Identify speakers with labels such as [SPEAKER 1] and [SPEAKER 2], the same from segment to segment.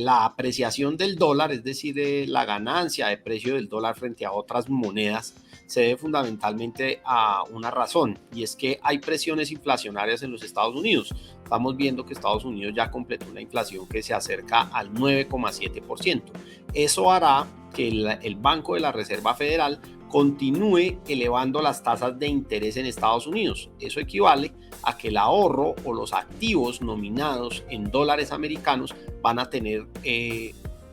[SPEAKER 1] la apreciación del dólar, es decir, la ganancia de precio del dólar frente a otras monedas, se debe fundamentalmente a una razón, y es que hay presiones inflacionarias en los Estados Unidos. Estamos viendo que Estados Unidos ya completó una inflación que se acerca al 9,7%. Eso hará que el Banco de la Reserva Federal continúe elevando las tasas de interés en Estados Unidos. Eso equivale a que el ahorro o los activos nominados en dólares americanos van a tener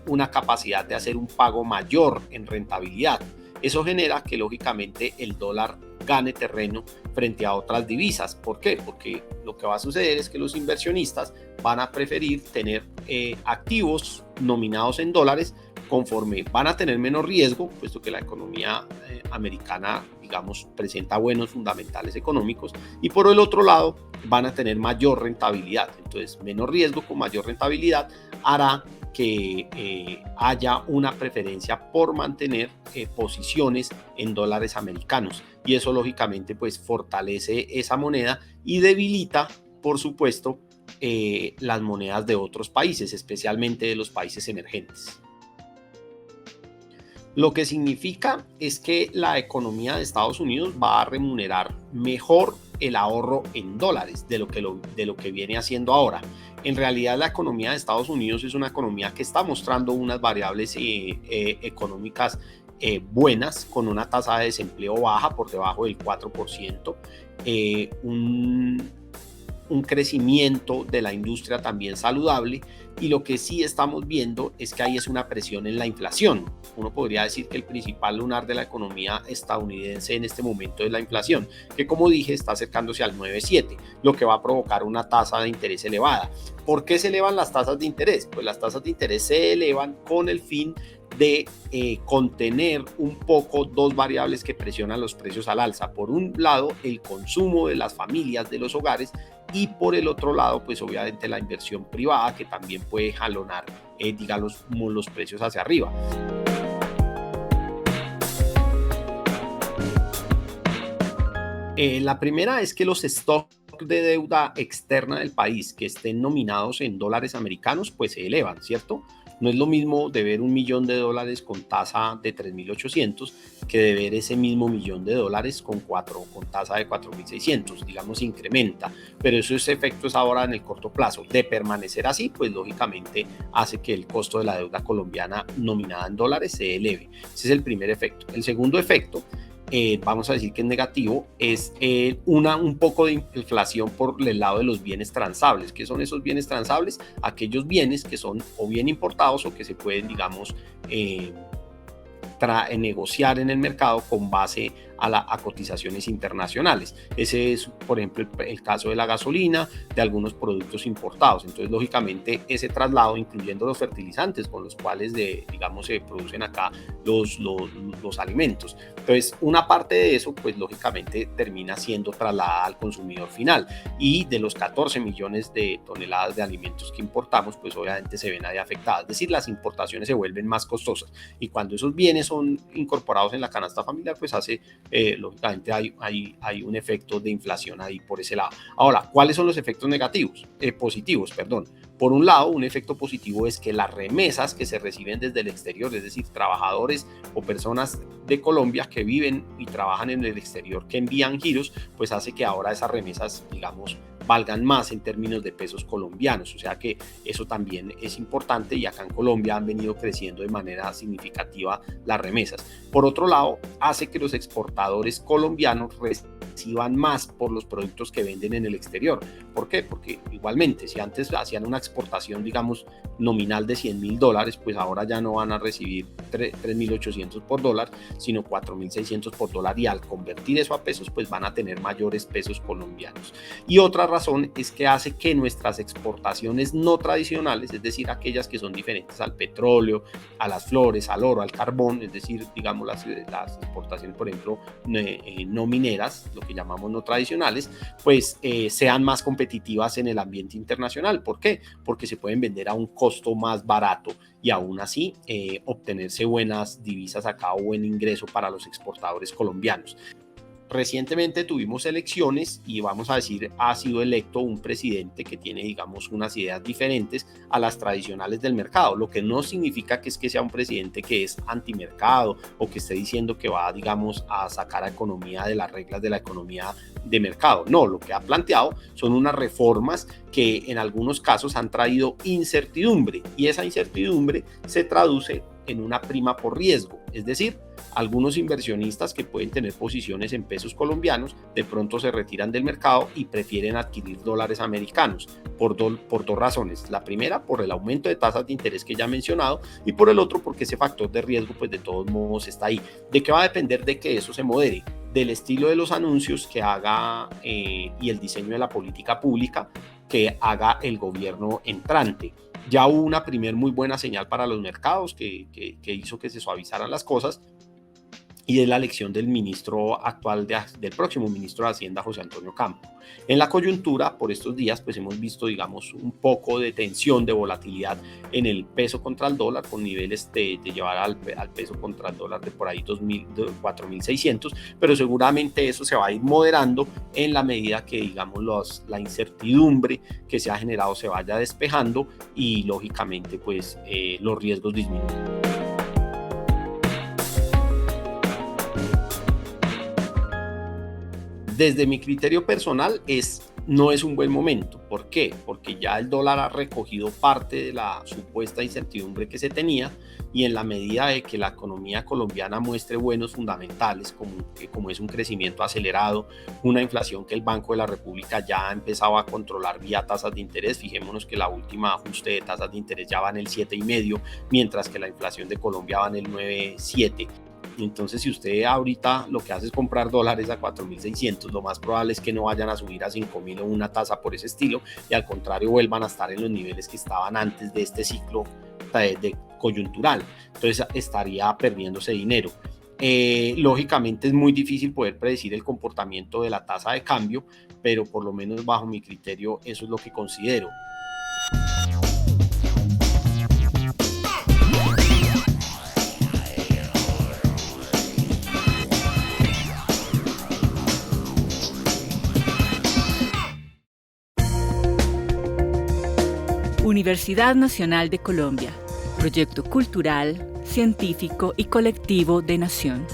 [SPEAKER 1] una capacidad de hacer un pago mayor en rentabilidad. Eso genera que lógicamente el dólar gane terreno frente a otras divisas. ¿Por qué? Porque lo que va a suceder es que los inversionistas van a preferir tener activos nominados en dólares conforme van a tener menos riesgo, puesto que la economía americana, digamos, presenta buenos fundamentales económicos, y por el otro lado van a tener mayor rentabilidad. Entonces, menos riesgo con mayor rentabilidad hará que haya una preferencia por mantener posiciones en dólares americanos, y eso lógicamente pues fortalece esa moneda y debilita, por supuesto, las monedas de otros países, especialmente de los países emergentes. Lo que significa es que la economía de Estados Unidos va a remunerar mejor el ahorro en dólares de lo que viene haciendo ahora. En realidad, la economía de Estados Unidos es una economía que está mostrando unas variables económicas buenas, con una tasa de desempleo baja, por debajo del 4%, un crecimiento de la industria también saludable, y lo que sí estamos viendo es que hay una presión en la inflación. Uno podría decir que el principal lunar de la economía estadounidense en este momento es la inflación, que, como dije, está acercándose al 9,7, lo que va a provocar una tasa de interés elevada. ¿Por qué se elevan las tasas de interés? Pues las tasas de interés se elevan con el fin de contener un poco dos variables que presionan los precios al alza. Por un lado, el consumo de las familias, de los hogares, y por el otro lado, pues obviamente la inversión privada, que también puede jalonar, digamos, los precios hacia arriba. La primera es que los stocks de deuda externa del país que estén nominados en dólares americanos, pues se elevan, ¿cierto? No es lo mismo deber $1.000.000 con tasa de 3.800 que deber ese mismo $1.000.000 con tasa de 4.600, digamos, incrementa, pero ese efecto es ahora en el corto plazo. De permanecer así, pues lógicamente hace que el costo de la deuda colombiana nominada en dólares se eleve. Ese es el primer efecto. El segundo efecto, vamos a decir que es negativo, es un poco de inflación por el lado de los bienes transables. ¿Qué son esos bienes transables? Aquellos bienes que son o bien importados o que se pueden, digamos, negociar en el mercado con base a cotizaciones internacionales. Ese es, por ejemplo, el caso de la gasolina, de algunos productos importados. Entonces, lógicamente, ese traslado, incluyendo los fertilizantes con los cuales, digamos, se producen acá los alimentos. Entonces, una parte de eso, pues, lógicamente, termina siendo trasladada al consumidor final. Y de los 14 millones de toneladas de alimentos que importamos, pues, obviamente se ven ahí afectadas. Es decir, las importaciones se vuelven más costosas. Y cuando esos bienes son incorporados en la canasta familiar, pues hace lógicamente hay un efecto de inflación ahí por ese lado. Ahora, ¿cuáles son los efectos positivos, perdón? Por un lado, un efecto positivo es que las remesas que se reciben desde el exterior, es decir, trabajadores o personas de Colombia que viven y trabajan en el exterior que envían giros, pues hace que ahora esas remesas, digamos, valgan más en términos de pesos colombianos, o sea que eso también es importante, y acá en Colombia han venido creciendo de manera significativa las remesas. Por otro lado, hace que los exportadores colombianos reciban más por los productos que venden en el exterior. ¿Por qué? Porque igualmente, si antes hacían una exportación, digamos, nominal de $100.000, pues ahora ya no van a recibir 3.800 por dólar, sino 4.600 por dólar, y al convertir eso a pesos, pues van a tener mayores pesos colombianos. Y otra razón es que hace que nuestras exportaciones no tradicionales, es decir, aquellas que son diferentes al petróleo, a las flores, al oro, al carbón, es decir, digamos las exportaciones, por ejemplo, no mineras, lo que llamamos no tradicionales, pues sean más competitivas en el ambiente internacional. ¿Por qué? Porque se pueden vender a un costo más barato y aún así obtenerse buenas divisas acá o buen ingreso para los exportadores colombianos. Recientemente tuvimos elecciones y vamos a decir, ha sido electo un presidente que tiene, digamos, unas ideas diferentes a las tradicionales del mercado, lo que no significa que sea un presidente que es antimercado o que esté diciendo que va, digamos, a sacar a economía de las reglas de la economía de mercado. No, lo que ha planteado son unas reformas que en algunos casos han traído incertidumbre, y esa incertidumbre se traduce en una prima por riesgo, es decir, algunos inversionistas que pueden tener posiciones en pesos colombianos de pronto se retiran del mercado y prefieren adquirir dólares americanos por dos razones. La primera, por el aumento de tasas de interés que ya he mencionado, y por el otro, porque ese factor de riesgo pues de todos modos está ahí. ¿De qué va a depender de que eso se modere? Del estilo de los anuncios que haga y el diseño de la política pública que haga el gobierno entrante. Ya hubo una primer muy buena señal para los mercados que hizo que se suavizaran las cosas, y es la elección del ministro actual, del próximo ministro de Hacienda, José Antonio Campo. En la coyuntura, por estos días, pues hemos visto, digamos, un poco de tensión, de volatilidad en el peso contra el dólar, con niveles de llevar al peso contra el dólar de por ahí 4.600, pero seguramente eso se va a ir moderando en la medida que, digamos, la incertidumbre que se ha generado se vaya despejando y, lógicamente, pues los riesgos disminuyen. Desde mi criterio personal no es un buen momento. ¿Por qué? Porque ya el dólar ha recogido parte de la supuesta incertidumbre que se tenía, y en la medida de que la economía colombiana muestre buenos fundamentales, como es un crecimiento acelerado, una inflación que el Banco de la República ya ha empezado a controlar vía tasas de interés. Fijémonos que la última ajuste de tasas de interés ya va en el 7,5, mientras que la inflación de Colombia va en el 9,7. Entonces, si usted ahorita lo que hace es comprar dólares a 4.600, lo más probable es que no vayan a subir a 5.000 o una tasa por ese estilo, y al contrario vuelvan a estar en los niveles que estaban antes de este ciclo de coyuntural. Entonces estaría perdiéndose dinero. Lógicamente es muy difícil poder predecir el comportamiento de la tasa de cambio, pero por lo menos bajo mi criterio eso es lo que considero.
[SPEAKER 2] Universidad Nacional de Colombia, proyecto cultural, científico y colectivo de Nación.